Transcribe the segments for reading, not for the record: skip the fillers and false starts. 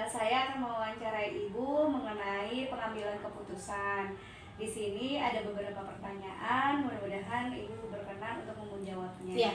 saya akan mewawancarai Ibu mengenai pengambilan keputusan. Di sini ada beberapa pertanyaan, mudah-mudahan Ibu berkenan untuk menjawabnya. Iya.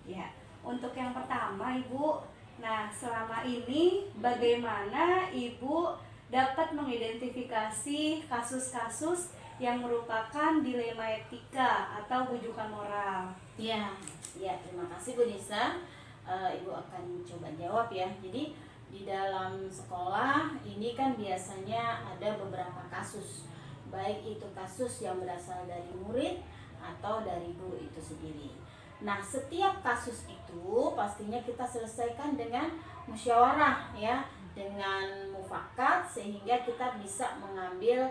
Ya, untuk yang pertama Ibu, nah selama ini bagaimana Ibu dapat mengidentifikasi kasus-kasus yang merupakan dilema etika atau rujukan moral? Ya, terima kasih Bu Nisa. Ibu akan coba jawab ya. Jadi di dalam sekolah ini kan biasanya ada beberapa kasus, baik itu kasus yang berasal dari murid atau dari guru itu sendiri. Nah, setiap kasus itu pastinya kita selesaikan dengan musyawarah ya, dengan mufakat, sehingga kita bisa mengambil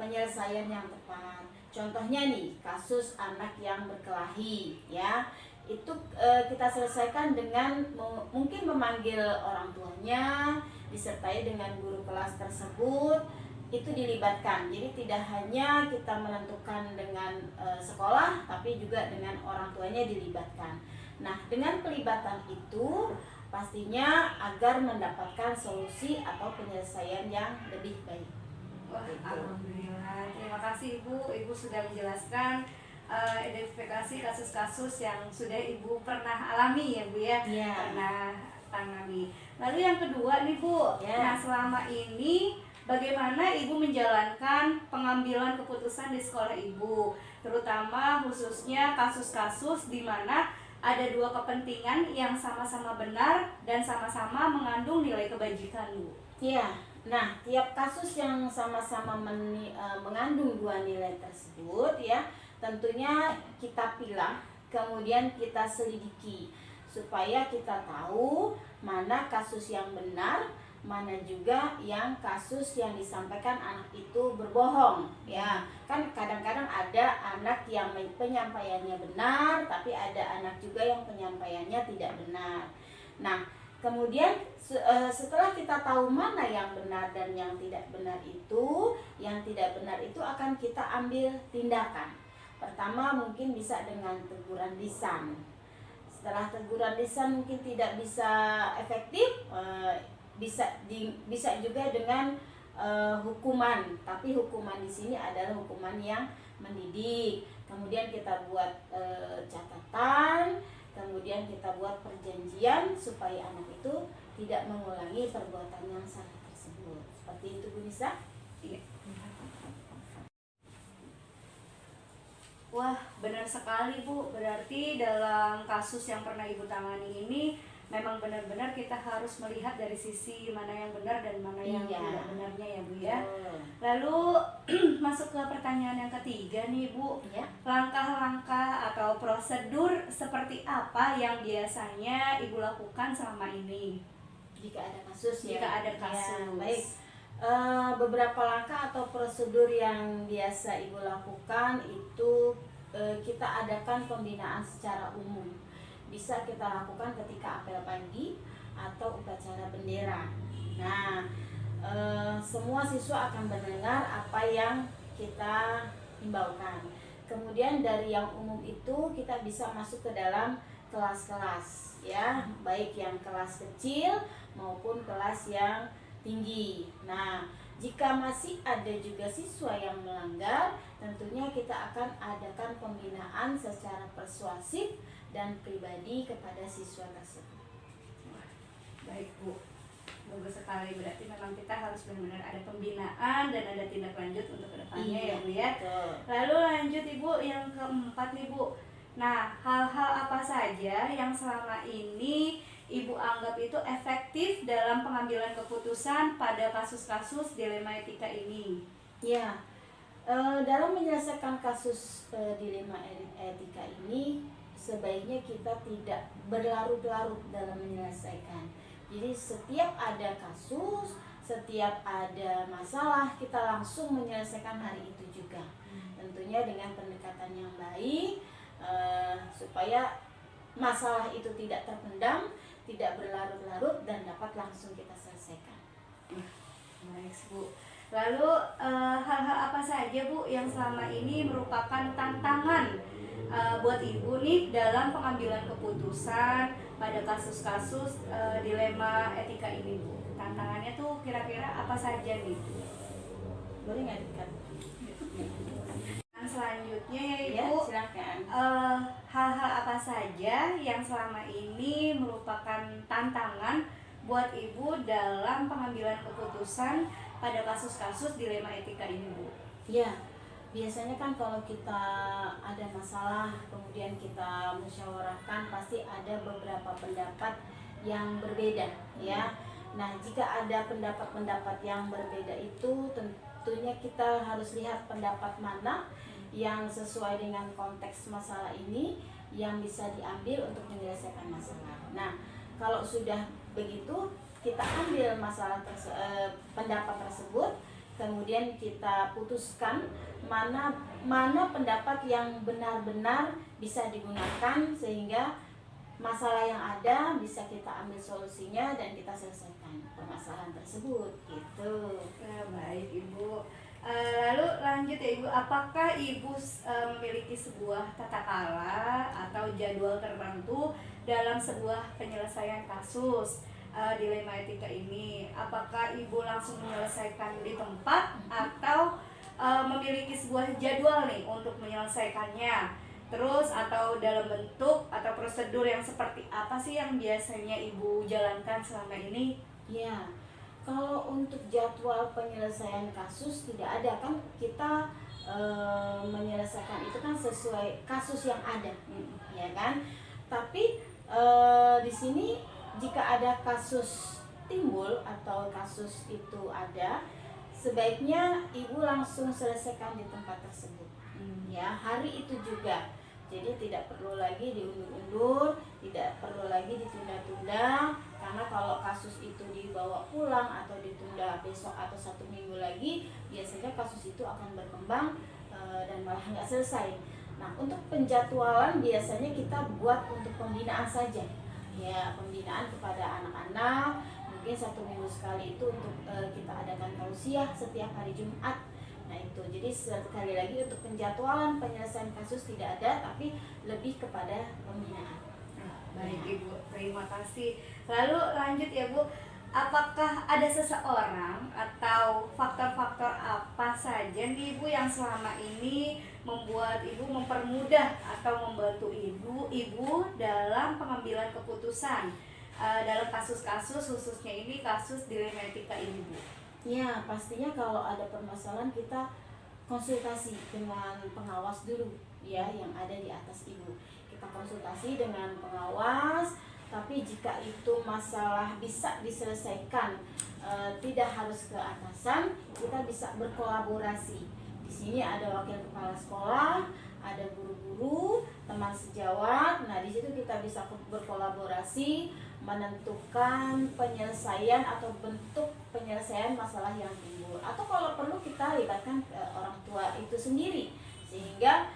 penyelesaian yang tepat. Contohnya nih, kasus anak yang berkelahi ya, itu kita selesaikan dengan mungkin memanggil orang tuanya disertai dengan guru kelas tersebut, itu dilibatkan. Jadi tidak hanya kita menentukan dengan sekolah, tapi juga dengan orang tuanya dilibatkan. Nah, dengan pelibatan itu pastinya agar mendapatkan solusi atau penyelesaian yang lebih baik. Wah, alhamdulillah. Terima kasih Ibu sudah menjelaskan identifikasi kasus-kasus yang sudah Ibu pernah alami ya Bu ya. Yeah. Pernah tangani. Lalu yang kedua nih Bu, nah selama ini bagaimana Ibu menjalankan pengambilan keputusan di sekolah Ibu, terutama khususnya kasus-kasus di mana ada dua kepentingan yang sama-sama benar dan sama-sama mengandung nilai kebajikan Bu? Iya. Nah, tiap kasus yang sama-sama mengandung dua nilai tersebut ya, tentunya kita pilah, kemudian kita selidiki supaya kita tahu mana kasus yang benar, mana juga yang kasus yang disampaikan anak itu berbohong ya. Kan kadang-kadang ada anak yang penyampaiannya benar, tapi ada anak juga yang penyampaiannya tidak benar. Nah, kemudian setelah kita tahu mana yang benar dan yang tidak benar itu, yang tidak benar itu akan kita ambil tindakan. Pertama mungkin bisa dengan teguran lisan. Setelah teguran lisan mungkin tidak bisa efektif, bisa juga dengan hukuman. Tapi hukuman di sini adalah hukuman yang mendidik. Kemudian kita buat catatan. Kemudian kita buat perjanjian supaya anak itu tidak mengulangi perbuatan yang salah tersebut. Seperti itu Bu Nisa? Iya. Wah, benar sekali Bu. Berarti dalam kasus yang pernah Ibu tangani ini memang benar-benar kita harus melihat dari sisi mana yang benar dan mana yang tidak benarnya ya Bu ya. Lalu masuk ke pertanyaan yang ketiga nih Bu, langkah-langkah atau prosedur seperti apa yang biasanya Ibu lakukan selama ini jika ada kasus? Jika ada kasus. Ya, baik. Beberapa langkah atau prosedur yang biasa Ibu lakukan itu kita adakan pembinaan secara umum. Bisa kita lakukan ketika apel pagi atau upacara bendera. Nah, semua siswa akan mendengar apa yang kita himbaukan. Kemudian dari yang umum itu kita bisa masuk ke dalam kelas-kelas ya, baik yang kelas kecil maupun kelas yang tinggi. Nah, jika masih ada juga siswa yang melanggar, tentunya kita akan adakan pembinaan secara persuasif dan pribadi kepada siswa tersebut. Baik Bu, bagus sekali. Berarti memang kita harus benar-benar ada pembinaan dan ada tindak lanjut untuk kedepannya ya Bu ya. Lalu lanjut Ibu yang keempat nih Bu. Nah, hal-hal apa saja yang selama ini Ibu anggap itu efektif dalam pengambilan keputusan pada kasus-kasus dilema etika ini? Ya, dalam menyelesaikan kasus dilema etika ini sebaiknya kita tidak berlarut-larut dalam menyelesaikan. Jadi setiap ada kasus, setiap ada masalah, kita langsung menyelesaikan hari itu juga. Tentunya dengan pendekatan yang baik, supaya masalah itu tidak terpendam, tidak berlarut-larut, dan dapat langsung kita selesaikan. Baik Bu. Lalu hal-hal apa saja Bu yang selama ini merupakan tantangan buat Ibu nih dalam pengambilan keputusan pada kasus-kasus dilema etika ini Bu? Tantangannya tuh kira-kira apa saja nih? Boleh nggak dekat? Selanjutnya ya Ya, Ibu, silakan. hal-hal apa saja yang selama ini merupakan tantangan buat Ibu dalam pengambilan keputusan pada kasus-kasus dilema etika ini, Bu? Ya, biasanya kan kalau kita ada masalah, kemudian kita musyawarahkan, pasti ada beberapa pendapat yang berbeda, ya. Nah, jika ada pendapat-pendapat yang berbeda itu, tentunya kita harus lihat pendapat mana yang sesuai dengan konteks masalah ini yang bisa diambil untuk menyelesaikan masalah. Nah, kalau sudah begitu, kita ambil pendapat tersebut, kemudian kita putuskan mana pendapat yang benar-benar bisa digunakan sehingga masalah yang ada bisa kita ambil solusinya dan kita selesaikan permasalahan tersebut gitu. Nah, baik Ibu. Lalu lanjut ya Ibu, apakah Ibu memiliki sebuah tata cara atau jadwal tertentu dalam sebuah penyelesaian kasus dilema etika ini? Apakah Ibu langsung menyelesaikan di tempat atau memiliki sebuah jadwal nih untuk menyelesaikannya? Terus atau dalam bentuk atau prosedur yang seperti apa sih yang biasanya Ibu jalankan selama ini? Ya, kalau untuk jadwal penyelesaian kasus tidak ada, kan kita menyelesaikan itu kan sesuai kasus yang ada, ya kan? Tapi di sini jika ada kasus timbul atau kasus itu ada, sebaiknya Ibu langsung selesaikan di tempat tersebut, ya, hari itu juga. Jadi tidak perlu lagi diundur-undur, tidak perlu lagi ditunda-tunda, karena kalau kasus itu dibawa pulang atau ditunda besok atau 1 minggu lagi, biasanya kasus itu akan berkembang dan malah nggak selesai. Nah, untuk penjadwalan biasanya kita buat untuk pembinaan saja, ya, pembinaan kepada anak-anak. Mungkin 1 minggu sekali itu untuk kita adakan tausiah setiap hari Jumat. Nah itu, jadi sekali lagi untuk penjadwalan penyelesaian kasus tidak ada, tapi lebih kepada pembinaan. Baik Ibu, terima kasih. Lalu lanjut ya Bu, apakah ada seseorang atau faktor-faktor apa saja nih Ibu yang selama ini membuat Ibu mempermudah atau membantu Ibu dalam pengambilan keputusan dalam kasus-kasus, khususnya ini kasus dilema etika ini Bu? Ya, pastinya kalau ada permasalahan kita konsultasi dengan pengawas dulu, ya, yang ada di atas Ibu. Kita konsultasi dengan pengawas, tapi jika itu masalah bisa diselesaikan, tidak harus ke atasan, kita bisa berkolaborasi. Di sini ada wakil kepala sekolah, ada guru-guru, teman sejawat. Nah, di situ kita bisa berkolaborasi menentukan penyelesaian atau bentuk penyelesaian masalah yang timbul, atau kalau perlu kita libatkan orang tua itu sendiri, sehingga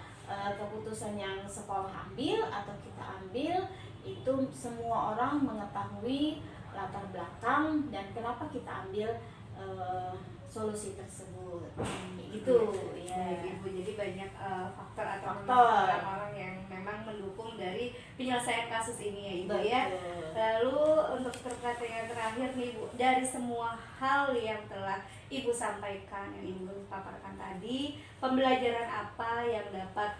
keputusan yang sekolah ambil atau kita ambil itu semua orang mengetahui latar belakang dan kenapa kita ambil solusi tersebut. Gitu ya. Baik Ibu, jadi banyak faktor atau Faktor. orang-orang yang memang mendukung dari penyelesaian kasus ini ya Ibu. Betul. Ya. Lalu untuk pertanyaan terakhir nih Bu, dari semua hal yang telah Ibu sampaikan, yang Ibu paparkan tadi, pembelajaran apa yang dapat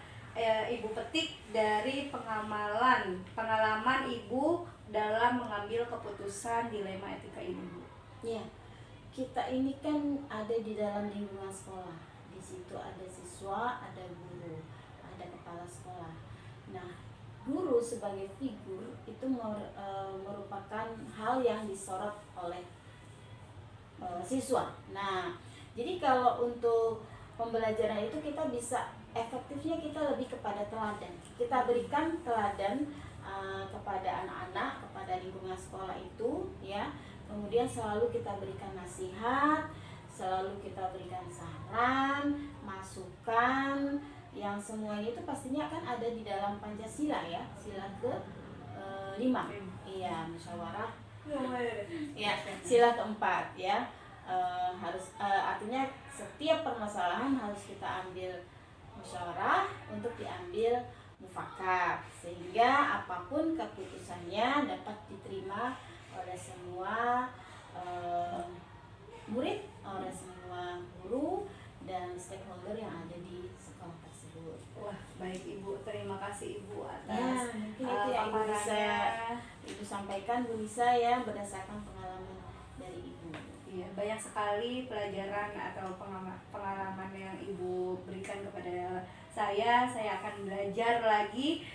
Ibu petik dari pengalaman Ibu dalam mengambil keputusan dilema etika ini Bu? Ya, kita ini kan ada di dalam lingkungan sekolah. Di situ ada siswa, ada guru, ada kepala sekolah. Nah, guru sebagai figur itu merupakan hal yang disorot oleh siswa. Nah, jadi kalau untuk pembelajaran itu kita bisa efektifnya kita lebih kepada teladan. Kita berikan teladan kepada anak-anak, kepada lingkungan sekolah itu, ya. Kemudian selalu kita berikan nasihat, selalu kita berikan saran, masukan, yang semuanya itu pastinya akan ada di dalam Pancasila, ya, sila ke-5. Iya, musyawarah. Ya, sila ke-4, ya. Artinya setiap permasalahan harus kita ambil musyawarah untuk diambil mufakat, sehingga apapun keputusannya dapat diterima oleh semua murid, oleh semua guru dan stakeholder yang ada di sekolah tersebut. Wah, baik Ibu, terima kasih Ibu Ya, atas mungkin itu yang Ibu bisa paparannya. Ibu sampaikan, Bu Nisa, ya, berdasarkan pengalaman dari Ibu. Iya, banyak sekali pelajaran atau pengalaman yang Ibu berikan kepada saya. Saya akan belajar lagi,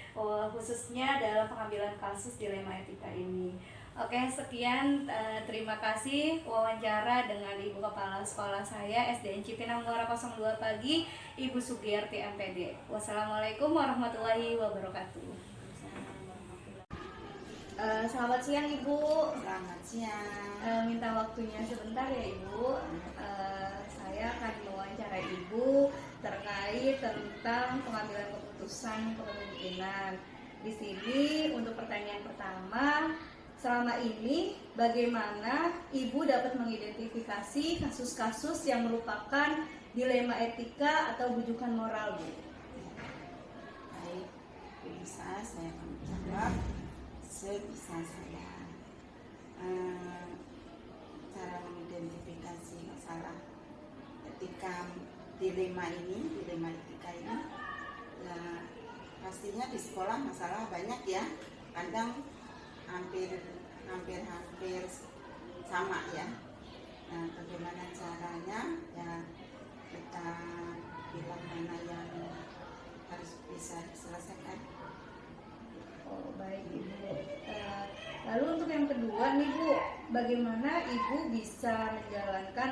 khususnya dalam pengambilan kasus dilema etika ini. Oke, sekian, terima kasih wawancara dengan Ibu Kepala Sekolah saya SDN Cipinang Muara 02 Pagi, Ibu Sugiyarti MPD. Wassalamualaikum warahmatullahi wabarakatuh. Selamat siang Ibu. Selamat siang. Minta waktunya sebentar ya Ibu. Saya akan mewawancara Ibu terkait tentang pengambilan keputusan kepemimpinan. Di sini untuk pertanyaan pertama, selama ini bagaimana Ibu dapat mengidentifikasi kasus-kasus yang merupakan dilema etika atau bujukan moral, Bu? Baik, bisa saya akan menjawab sebisa saya. Cara mengidentifikasi masalah etika dilema etika ini, ya pastinya di sekolah masalah banyak ya. Kadang hampir sama ya. Nah, bagaimana caranya ya, kita bilang mana yang harus bisa diselesaikan. Oh, baik Ibu. Lalu untuk yang kedua nih Bu, bagaimana Ibu bisa menjalankan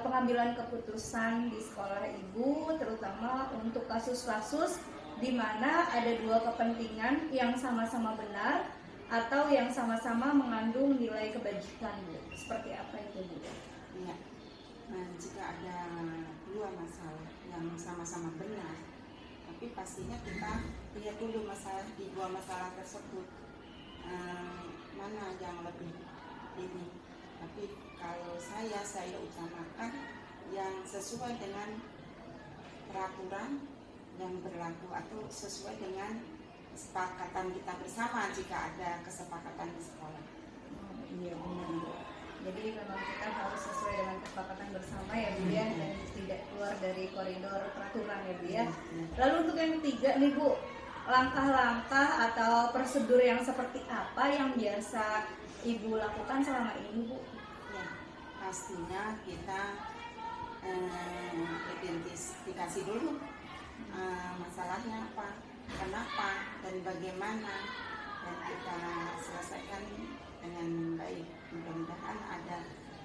pengambilan keputusan di sekolah Ibu, terutama untuk kasus-kasus di mana ada dua kepentingan yang sama-sama benar atau yang sama-sama mengandung nilai kebajikan, Bu? Seperti apa itu, Bu? Iya. Nah, jika ada dua masalah yang sama-sama benar, tapi pastinya kita lihat dulu masalah di dua masalah tersebut, mana yang lebih ini. Tapi kalau saya utamakan yang sesuai dengan peraturan yang berlaku atau sesuai dengan kesepakatan kita bersama jika ada kesepakatan di sekolah. Iya benar, Bu. Jadi memang kita harus sesuai dengan kesepakatan bersama ya Bu ya, dan tidak keluar dari koridor peraturan ya Bu ya. Lalu untuk yang ketiga nih Bu, langkah-langkah atau prosedur yang seperti apa yang biasa Ibu lakukan selama ini, Bu? Ya, pastinya kita identifikasi dulu masalahnya apa, kenapa, dan bagaimana, dan kita selesaikan dengan baik. Mudah-mudahan ada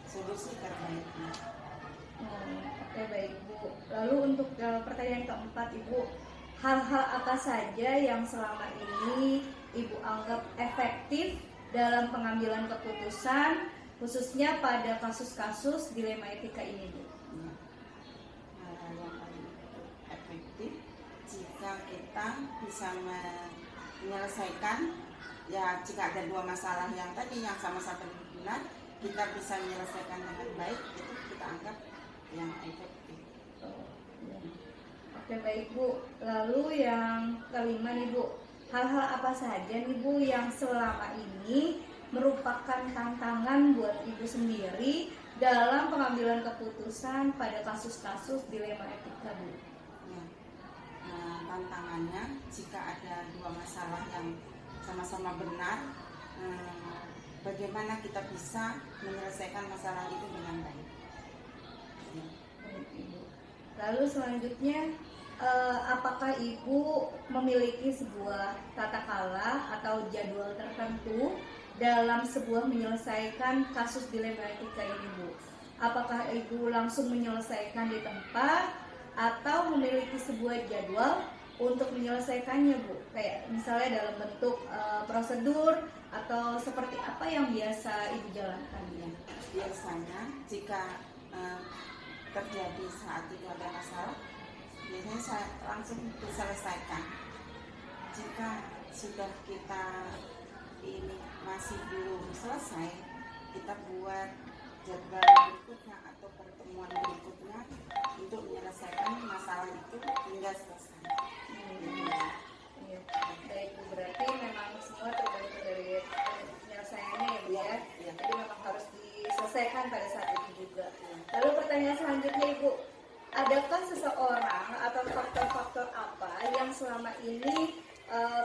solusi terbaiknya. Oke, baik Bu. Lalu untuk pertanyaan keempat Ibu, hal-hal apa saja yang selama ini Ibu anggap efektif dalam pengambilan keputusan, khususnya pada kasus-kasus dilema etika ini, Bu? Ya. Hal yang paling efektif jika kita bisa menyelesaikan, ya jika ada dua masalah yang tadi yang sama-sama benar, kita bisa menyelesaikan dengan baik, itu kita anggap yang efektif. Oke, baik Bu. Lalu yang kelima nih Bu, hal-hal apa saja nih Bu yang selama ini merupakan tantangan buat Ibu sendiri dalam pengambilan keputusan pada kasus-kasus dilema etika, Bu? Ya. Nah, tantangannya jika ada dua masalah yang sama-sama benar, bagaimana kita bisa menyelesaikan masalah itu dengan baik. Ya. Baik, Ibu. Lalu selanjutnya, apakah Ibu memiliki sebuah tata kala atau jadwal tertentu dalam sebuah menyelesaikan kasus dilema etika ini, Bu? Apakah Ibu langsung menyelesaikan di tempat atau memiliki sebuah jadwal untuk menyelesaikannya, Bu? Kayak misalnya dalam bentuk prosedur atau seperti apa yang biasa Ibu jalankan? Ya. Biasanya jika terjadi saat itu ada masalah, biasanya saya langsung diselesaikan. Jika sudah kita ini masih belum selesai, kita buat jadwal berikutnya atau pertemuan berikutnya untuk menyelesaikan masalah itu hingga selesai. Iya. Baik Bu, berarti memang semua tergantung dari penyelesaiannya ya Bu ya. Iya. Jadi memang harus diselesaikan pada saat itu juga. juga. Lalu pertanyaan selanjutnya Ibu, adakah seseorang atau faktor-faktor apa yang selama ini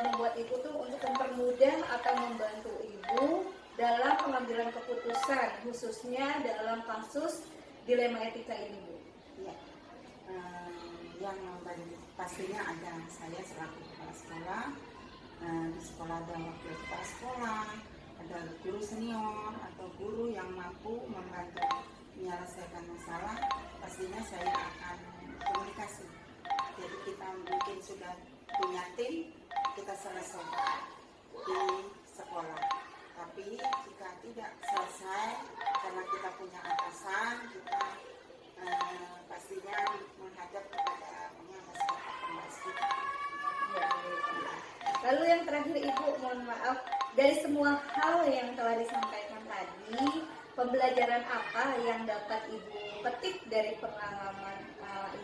membuat Ibu tuh untuk mempermudah atau membantu Ibu dalam pengambilan keputusan, khususnya dalam kasus dilema etika ini, Bu? Ya, yang pastinya ada saya selaku kepala sekolah. Di sekolah ada wakil kepala sekolah, ada guru senior atau guru yang mampu membantu menyelesaikan masalah. Pastinya saya akan komunikasi. Jadi kita mungkin sudah punya tim, kita selesaikan di sekolah. Tapi jika tidak selesai karena kita punya atasan, kita pastinya menghadap kepada pengawas kita. Lalu yang terakhir Ibu, mohon maaf, dari semua hal yang telah disampaikan tadi, pembelajaran apa yang dapat Ibu petik dari pengalaman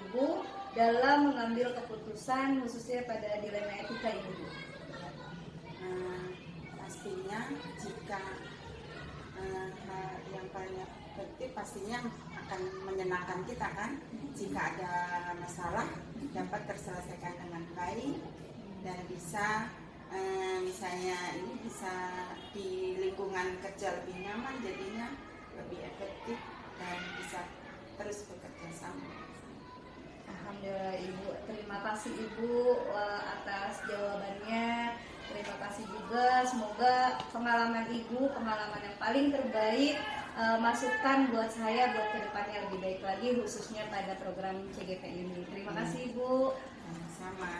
Ibu dalam mengambil keputusan khususnya pada dilema etika ini, Bu? Pastinya jika yang paling penting pastinya akan menyenangkan kita kan, jika ada masalah dapat terselesaikan dengan baik dan bisa misalnya ini bisa di lingkungan kerja lebih nyaman, jadinya lebih efektif dan bisa terus bekerja sama. Alhamdulillah Ibu, terima kasih Ibu atas jawabannya. Terima kasih juga, semoga pengalaman Ibu, pengalaman yang paling terbaik, masukan buat saya buat kedepannya lebih baik lagi, khususnya pada program CGP ini. Terima kasih Ibu. Sama-sama.